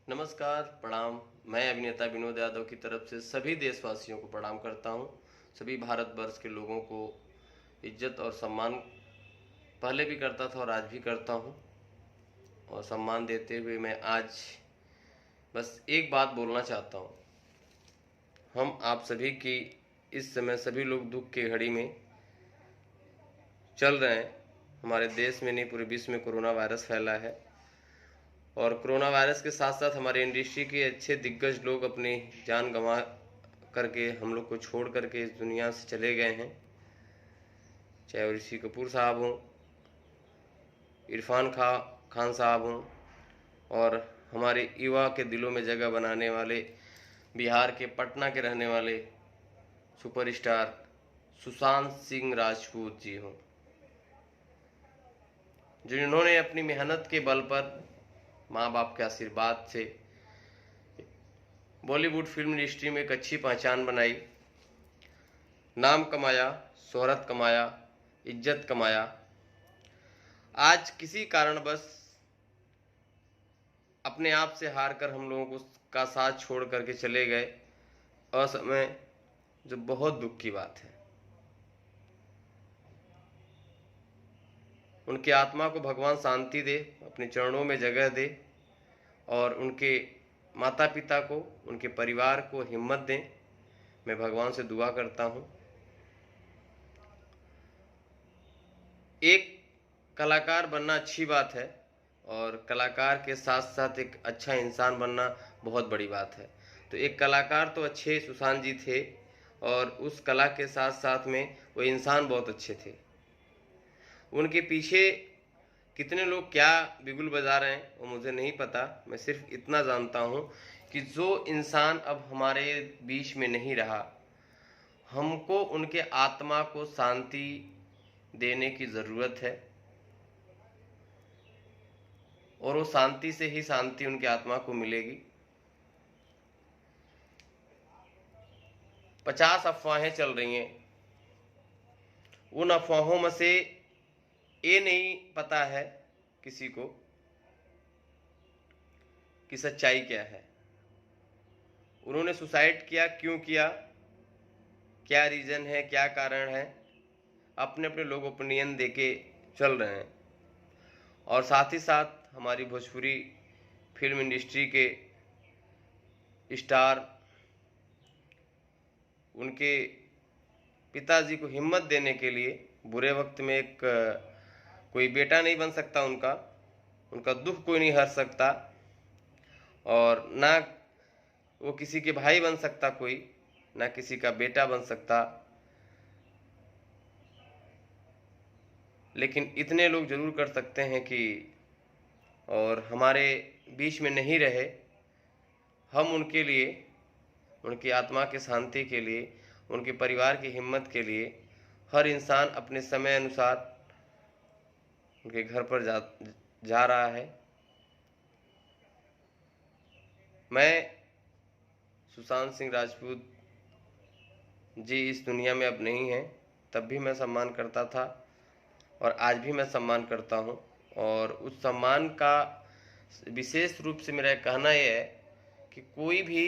नमस्कार, प्रणाम। मैं अभिनेता विनोद यादव की तरफ से सभी देशवासियों को प्रणाम करता हूँ। सभी भारतवर्ष के लोगों को इज्जत और सम्मान पहले भी करता था और आज भी करता हूँ। और सम्मान देते हुए मैं आज बस एक बात बोलना चाहता हूँ। हम आप सभी की इस समय सभी लोग दुख की घड़ी में चल रहे हैं। हमारे देश में नहीं, पूरे विश्व में कोरोना वायरस फैला है। और कोरोना वायरस के साथ साथ हमारे इंडस्ट्री के अच्छे दिग्गज लोग अपनी जान गंवा करके हम लोग को छोड़ करके इस दुनिया से चले गए हैं। चाहे वो ऋषि कपूर साहब हों, इरफान खान साहब हों, और हमारे युवा के दिलों में जगह बनाने वाले बिहार के पटना के रहने वाले सुपरस्टार सुशांत सिंह राजपूत जी हों, जिन्होंने अपनी मेहनत के बल पर माँ बाप के आशीर्वाद से बॉलीवुड फिल्म इंडस्ट्री में एक अच्छी पहचान बनाई, नाम कमाया, शोहरत कमाया, इज्जत कमाया। आज किसी कारणवश अपने आप से हार कर हम लोगों को का साथ छोड़ करके चले गए असमय, जो बहुत दुख की बात है। उनकी आत्मा को भगवान शांति दे, अपने चरणों में जगह दे, और उनके माता पिता को, उनके परिवार को हिम्मत दें। मैं भगवान से दुआ करता हूँ। एक कलाकार बनना अच्छी बात है, और कलाकार के साथ साथ एक अच्छा इंसान बनना बहुत बड़ी बात है। तो एक कलाकार तो अच्छे सुशांत जी थे, और उस कला के साथ साथ में वो इंसान बहुत अच्छे थे। उनके पीछे कितने लोग क्या बिगुल बजा रहे हैं वो मुझे नहीं पता। मैं सिर्फ इतना जानता हूँ कि जो इंसान अब हमारे बीच में नहीं रहा, हमको उनके आत्मा को शांति देने की ज़रूरत है, और वो शांति से ही शांति उनकी आत्मा को मिलेगी। 50 अफवाहें चल रही हैं। उन अफवाहों में से ये नहीं पता है किसी को कि सच्चाई क्या है। उन्होंने सुसाइड किया, क्यों किया, क्या रीज़न है, क्या कारण है, अपने अपने लोग ओपिनियन देके चल रहे हैं। और साथ ही साथ हमारी भोजपुरी फिल्म इंडस्ट्री के स्टार, उनके पिताजी को हिम्मत देने के लिए, बुरे वक्त में एक कोई बेटा नहीं बन सकता उनका दुख कोई नहीं हर सकता, और ना वो किसी के भाई बन सकता कोई, ना किसी का बेटा बन सकता, लेकिन इतने लोग जरूर कर सकते हैं कि और हमारे बीच में नहीं रहे। हम उनके लिए, उनकी आत्मा की शांति के लिए, उनके परिवार की हिम्मत के लिए, हर इंसान अपने समय अनुसार उनके घर पर जा रहा है। मैं सुशांत सिंह राजपूत जी इस दुनिया में अब नहीं हैं, तब भी मैं सम्मान करता था और आज भी मैं सम्मान करता हूं। और उस सम्मान का विशेष रूप से मेरा कहना यह है कि कोई भी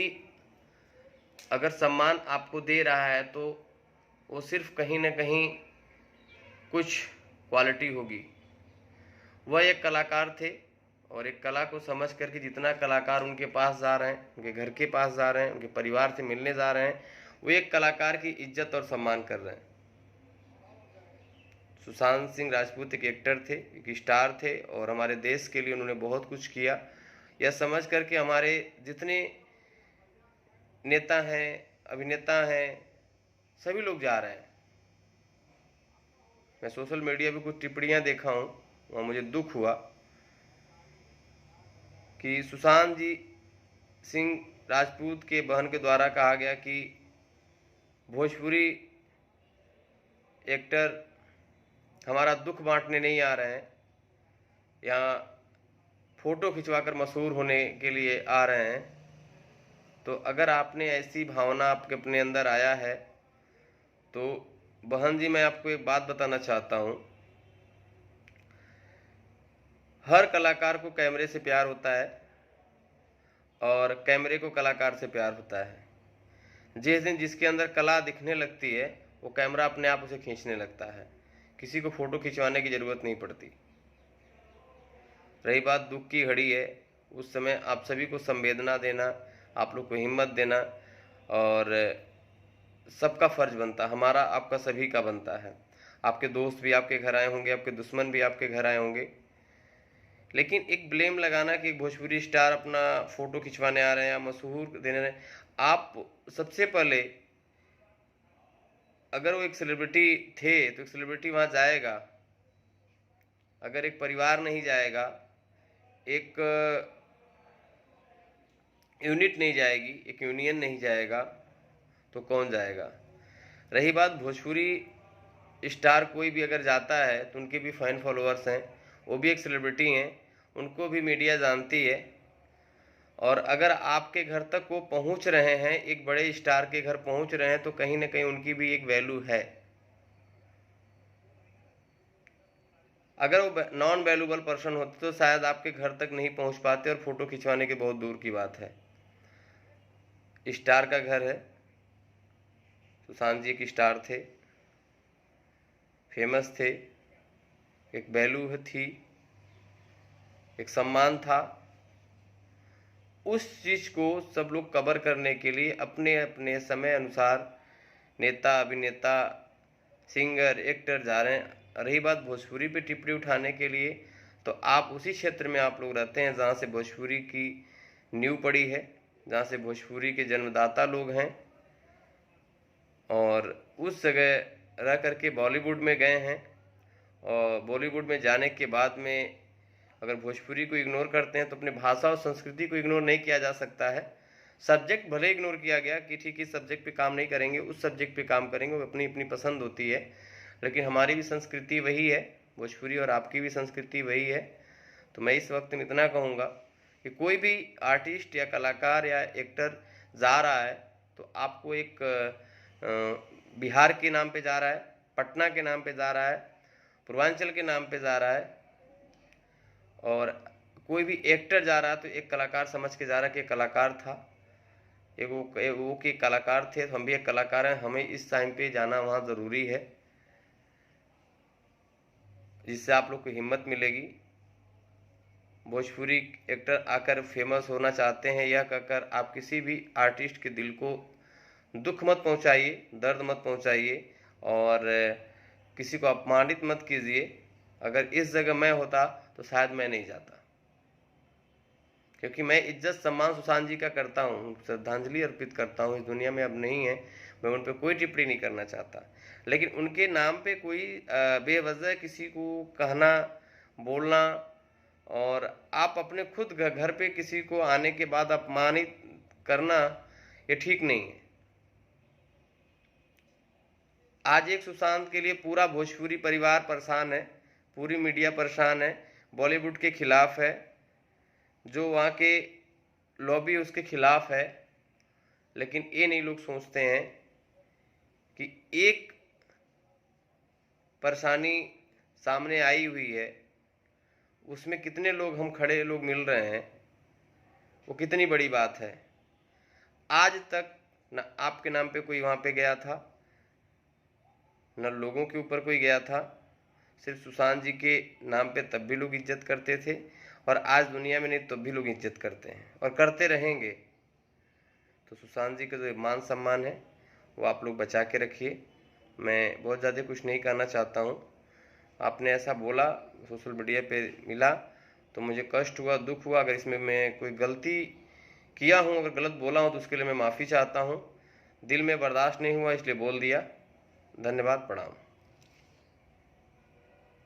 अगर सम्मान आपको दे रहा है तो वो सिर्फ कहीं ना कहीं कुछ क्वालिटी होगी। वह एक कलाकार थे, और एक कला को समझ करके जितना कलाकार उनके पास जा रहे हैं, उनके घर के पास जा रहे हैं, उनके परिवार से मिलने जा रहे हैं, वो एक कलाकार की इज्जत और सम्मान कर रहे हैं। सुशांत सिंह राजपूत एक एक्टर थे, एक स्टार थे, और हमारे देश के लिए उन्होंने बहुत कुछ किया। यह समझ करके हमारे जितने नेता हैं, अभिनेता हैं, सभी लोग जा रहे हैं। मैं सोशल मीडिया पे कुछ टिप्पणियां देखा हूँ, वहाँ मुझे दुख हुआ कि सुशांत जी सिंह राजपूत के बहन के द्वारा कहा गया कि भोजपुरी एक्टर हमारा दुख बांटने नहीं आ रहे हैं, यहाँ फ़ोटो खिंचवाकर मशहूर होने के लिए आ रहे हैं। तो अगर आपने ऐसी भावना आपके अपने अंदर आया है तो बहन जी, मैं आपको एक बात बताना चाहता हूँ। हर कलाकार को कैमरे से प्यार होता है, और कैमरे को कलाकार से प्यार होता है। जिस दिन जिसके अंदर कला दिखने लगती है वो कैमरा अपने आप उसे खींचने लगता है, किसी को फ़ोटो खिंचवाने की ज़रूरत नहीं पड़ती। रही बात दुख की घड़ी है, उस समय आप सभी को संवेदना देना, आप लोग को हिम्मत देना और सबका फ़र्ज बनता, हमारा आपका सभी का बनता है। आपके दोस्त भी आपके घर आए होंगे, आपके दुश्मन भी आपके घर आए होंगे, लेकिन एक ब्लेम लगाना कि एक भोजपुरी स्टार अपना फ़ोटो खिंचवाने आ रहे हैं या मशहूर देने रहे हैं, आप सबसे पहले अगर वो एक सेलिब्रिटी थे तो एक सेलिब्रिटी वहाँ जाएगा। अगर एक परिवार नहीं जाएगा, एक यूनिट नहीं जाएगी, एक यूनियन नहीं जाएगा, तो कौन जाएगा। रही बात भोजपुरी स्टार कोई भी अगर जाता है तो उनके भी फैन फॉलोअर्स हैं, वो भी एक सेलिब्रिटी हैं, उनको भी मीडिया जानती है। और अगर आपके घर तक वो पहुंच रहे हैं, एक बड़े स्टार के घर पहुंच रहे हैं, तो कहीं ना कहीं उनकी भी एक वैल्यू है। अगर वो नॉन वैल्यूबल पर्सन होते तो शायद आपके घर तक नहीं पहुंच पाते और फोटो खिंचवाने के बहुत दूर की बात है। स्टार का घर है, सुशांत जी एक स्टार थे, फेमस थे, एक वैल्यू थी, एक सम्मान था। उस चीज़ को सब लोग कवर करने के लिए अपने अपने समय अनुसार नेता, अभिनेता, सिंगर, एक्टर जा रहे हैं। रही बात भोजपुरी पे टिप्पणी उठाने के लिए, तो आप उसी क्षेत्र में आप लोग रहते हैं जहाँ से भोजपुरी की नींव पड़ी है, जहाँ से भोजपुरी के जन्मदाता लोग हैं, और उस जगह रह करके बॉलीवुड में गए हैं। और बॉलीवुड में जाने के बाद में अगर भोजपुरी को इग्नोर करते हैं तो अपने भाषा और संस्कृति को इग्नोर नहीं किया जा सकता है। सब्जेक्ट भले इग्नोर किया गया कि ठीक है इस सब्जेक्ट पे काम नहीं करेंगे, उस सब्जेक्ट पे काम करेंगे, वो अपनी अपनी पसंद होती है, लेकिन हमारी भी संस्कृति वही है भोजपुरी, और आपकी भी संस्कृति वही है। तो मैं इस वक्त में इतना कहूँगा कि कोई भी आर्टिस्ट या कलाकार या एक्टर जा रहा है तो आपको एक बिहार के नाम पे जा रहा है, पटना के नाम पे जा रहा है, पूर्वांचल के नाम पे जा रहा है, और कोई भी एक्टर जा रहा है तो एक कलाकार समझ के जा रहा है कि एक कलाकार था, वो के कलाकार थे, तो हम भी एक कलाकार हैं, हमें इस टाइम पे जाना वहाँ ज़रूरी है, जिससे आप लोग को हिम्मत मिलेगी। भोजपुरी एक्टर आकर फेमस होना चाहते हैं, यह कहकर आप किसी भी आर्टिस्ट के दिल को दुख मत पहुंचाइए, दर्द मत पहुंचाइए, और किसी को अपमानित मत कीजिए। अगर इस जगह मैं होता तो शायद मैं नहीं जाता, क्योंकि मैं इज्जत सम्मान सुशांत जी का करता हूँ, श्रद्धांजलि अर्पित करता हूँ। इस दुनिया में अब नहीं है, मैं उन पर कोई टिप्पणी नहीं करना चाहता, लेकिन उनके नाम पे कोई बेवजह किसी को कहना, बोलना, और आप अपने खुद घर पे किसी को आने के बाद अपमानित करना, ये ठीक नहीं है। आज एक सुशांत के लिए पूरा भोजपुरी परिवार परेशान है, पूरी मीडिया परेशान है, बॉलीवुड के खिलाफ है, जो वहाँ के लॉबी उसके खिलाफ है। लेकिन ये नहीं लोग सोचते हैं कि एक परेशानी सामने आई हुई है, उसमें कितने लोग हम खड़े लोग मिल रहे हैं, वो कितनी बड़ी बात है। आज तक न आपके नाम पे कोई वहाँ पे गया था, न लोगों के ऊपर कोई गया था, सिर्फ सुशांत जी के नाम पे तब भी लोग इज्जत करते थे, और आज दुनिया में नहीं तब भी लोग इज्जत करते हैं और करते रहेंगे। तो सुशांत जी का जो मान सम्मान है वो आप लोग बचा के रखिए। मैं बहुत ज़्यादा कुछ नहीं कहना चाहता हूँ, आपने ऐसा बोला, सोशल मीडिया पे मिला तो मुझे कष्ट हुआ, दुख हुआ। अगर इसमें मैं कोई गलती किया हूँ, अगर गलत बोला हूँ तो उसके लिए मैं माफ़ी चाहता हूँ। दिल में बर्दाश्त नहीं हुआ इसलिए बोल दिया। धन्यवाद, प्रणाम।